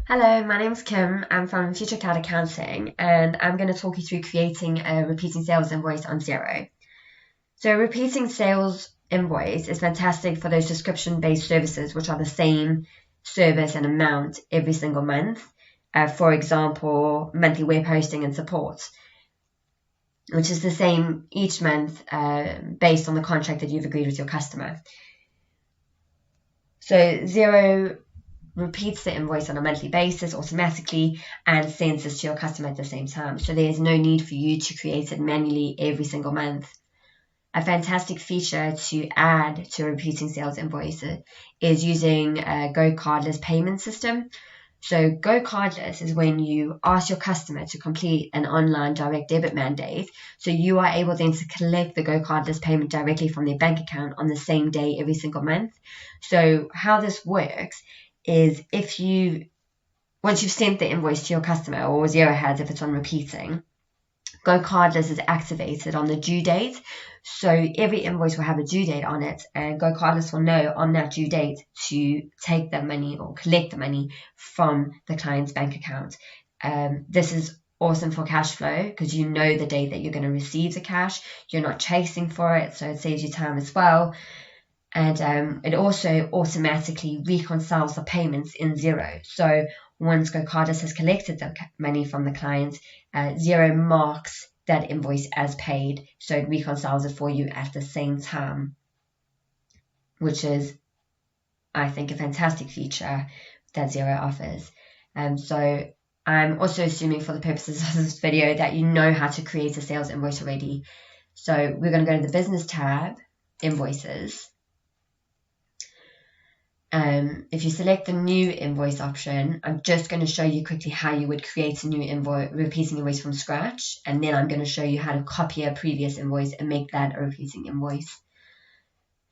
Hello, my name's Kim. I'm from Future Cloud Accounting, and I'm going to talk you through creating a repeating sales invoice on Xero. So, a repeating sales invoice is fantastic for those subscription-based services, which are the same service and amount every single month. For example, monthly web hosting and support, which is the same each month based on the contract that you've agreed with your customer. So, Xero repeats the invoice on a monthly basis automatically and sends this to your customer at the same time. So there's no need for you to create it manually every single month. A fantastic feature to add to a repeating sales invoice is using a Go Cardless payment system. So Go Cardless is when you ask your customer to complete an online direct debit mandate. So you are able then to collect the Go Cardless payment directly from their bank account on the same day every single month. So how this works is once you've sent the invoice to your customer, or Xero has if it's on repeating, Go Cardless is activated on the due date. So every invoice will have a due date on it, and Go Cardless will know on that due date to take the money or collect the money from the client's bank account. This is awesome for cash flow because you know the date that you're going to receive the cash. You're not chasing for it, so it saves you time as well. And it also automatically reconciles the payments in Xero. So once Go Cardless has collected the money from the client, Xero marks that invoice as paid. So it reconciles it for you at the same time, which is, I think, a fantastic feature that Xero offers. So I'm also assuming for the purposes of this video that you know how to create a sales invoice already. So we're going to go to the business tab, invoices. If you select the new invoice option, I'm just going to show you quickly how you would create a new repeating invoice from scratch, and then I'm going to show you how to copy a previous invoice and make that a repeating invoice.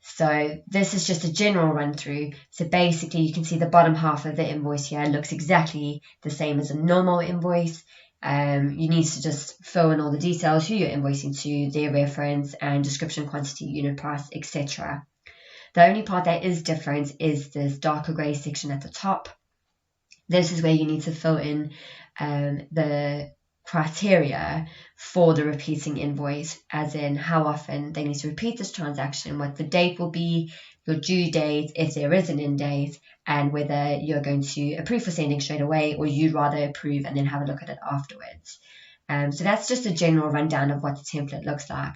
So this is just a general run through. So basically you can see the bottom half of the invoice here looks exactly the same as a normal invoice. You need to just fill in all the details, who you're invoicing to, their reference, and description, quantity, unit price, etc. The only part that is different is this darker grey section at the top. This is where you need to fill in the criteria for the repeating invoice, as in how often they need to repeat this transaction, what the date will be, your due date, if there is an end date, and whether you're going to approve for sending straight away or you'd rather approve and then have a look at it afterwards. So that's just a general rundown of what the template looks like.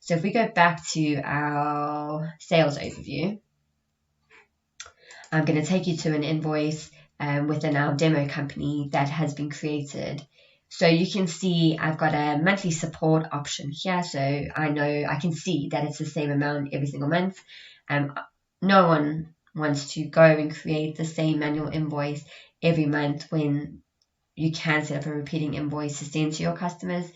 So if we go back to our sales overview, I'm going to take you to an invoice within our demo company that has been created. So you can see I've got a monthly support option here. So I know I can see that it's the same amount every single month. No one wants to go and create the same manual invoice every month when you can set up a repeating invoice to send to your customers.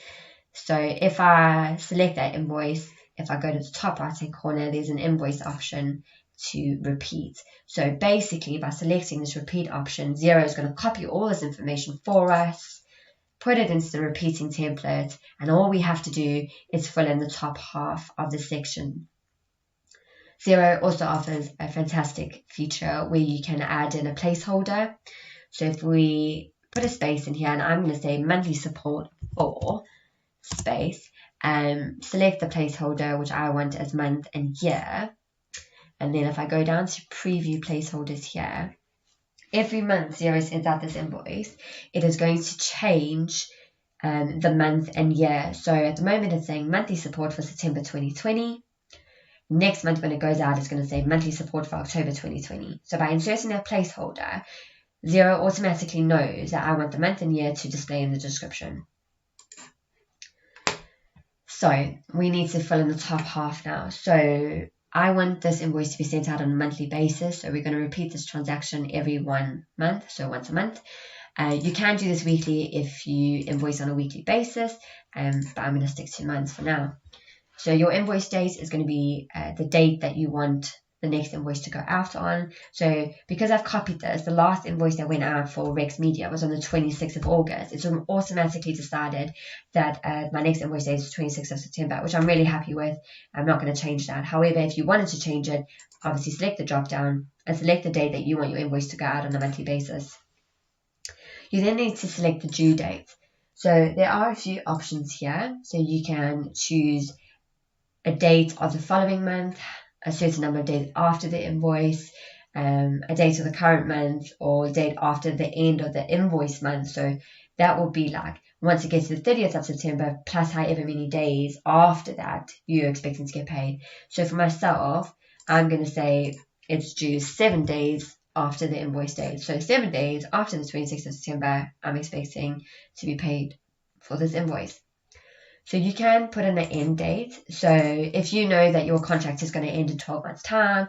So if I select that invoice, if I go to the top right hand corner, there's an invoice option to repeat. So basically by selecting this repeat option, Xero is going to copy all this information for us, put it into the repeating template, and all we have to do is fill in the top half of the section. Xero also offers a fantastic feature where you can add in a placeholder. So if we put a space in here, and I'm going to say monthly support for space, and select the placeholder which I want as month and year, and then if I go down to preview placeholders here, every month Xero sends out this invoice, it is going to change the month and year. So at the moment it's saying monthly support for September 2020. Next month when it goes out, it's going to say monthly support for October 2020. So by inserting that placeholder, Xero automatically knows that I want the month and year to display in the description. So we need to fill in the top half now. So I want this invoice to be sent out on a monthly basis. So we're going to repeat this transaction every 1 month, so once a month. You can do this weekly if you invoice on a weekly basis, but I'm going to stick to months for now. So your invoice date is going to be the date that you want the next invoice to go out on. So because I've copied this, the last invoice that went out for Rex Media was on the 26th of August. It's automatically decided that my next invoice date is 26th of September, which I'm really happy with. I'm not going to change that. However, if you wanted to change it, obviously select the drop down and select the date that you want your invoice to go out on a monthly basis. You then need to select the due date. So there are a few options here. So you can choose a date of the following month, a certain number of days after the invoice, a date of the current month, or a date after the end of the invoice month. So that will be like once it gets to the 30th of September, plus however many days after that you're expecting to get paid. So for myself, I'm going to say it's due 7 days after the invoice date. So 7 days after the 26th of September, I'm expecting to be paid for this invoice. So you can put in an end date. So if you know that your contract is going to end in 12 months' time,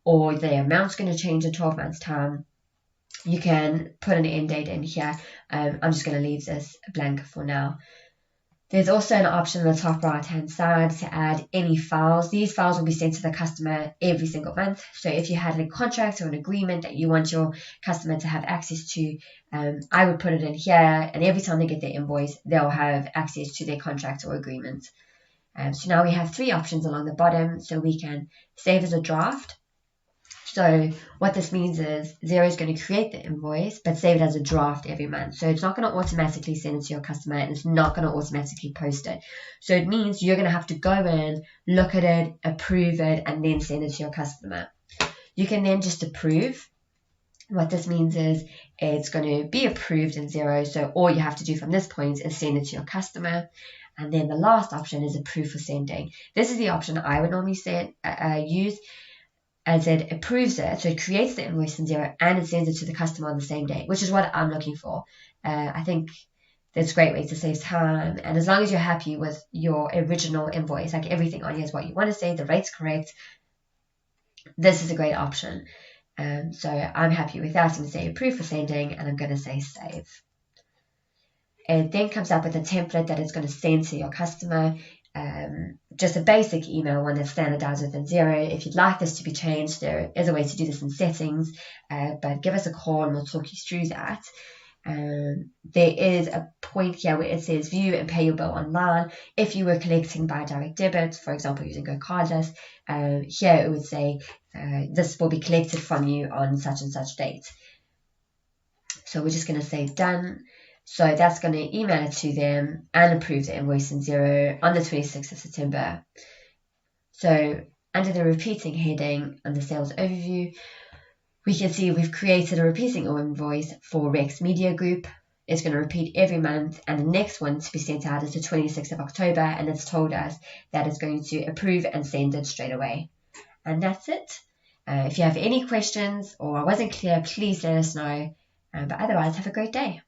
or the amount's going to change in 12 months' time, you can put an end date in here. I'm just going to leave this blank for now. There's also an option on the top right hand side to add any files. These files will be sent to the customer every single month. So if you had a contract or an agreement that you want your customer to have access to, I would put it in here, and every time they get their invoice, they'll have access to their contract or agreement. So now we have 3 options along the bottom. So we can save as a draft. So what this means is Xero is going to create the invoice, but save it as a draft every month. So it's not going to automatically send it to your customer, and it's not going to automatically post it. So it means you're going to have to go in, look at it, approve it, and then send it to your customer. You can then just approve. What this means is it's going to be approved in Xero. So all you have to do from this point is send it to your customer. And then the last option is approve for sending. This is the option I would normally use, as it approves it. So it creates the invoice in Xero and it sends it to the customer on the same day, which is what I'm looking for. I think that's a great way to save time. And as long as you're happy with your original invoice, like everything on here is what you want to say, the rate's correct, this is a great option. So I'm happy with that. I'm going to say approve for sending, and I'm going to say save. It then comes up with a template that it's going to send to your customer. Just a basic email, one that's standardized within Xero. If you'd like this to be changed, there is a way to do this in settings, but give us a call and we'll talk you through that. There is a point here where it says view and pay your bill online. If you were collecting by direct debit, for example using Go Cardless, here it would say this will be collected from you on such and such date. So we're just going to say done. So that's going to email it to them and approve the invoice in Xero on the 26th of September. So under the repeating heading on the sales overview, we can see we've created a repeating invoice for Rex Media Group. It's going to repeat every month, and the next one to be sent out is the 26th of October, and it's told us that it's going to approve and send it straight away. And that's it. If you have any questions or I wasn't clear, please let us know. But otherwise, have a great day.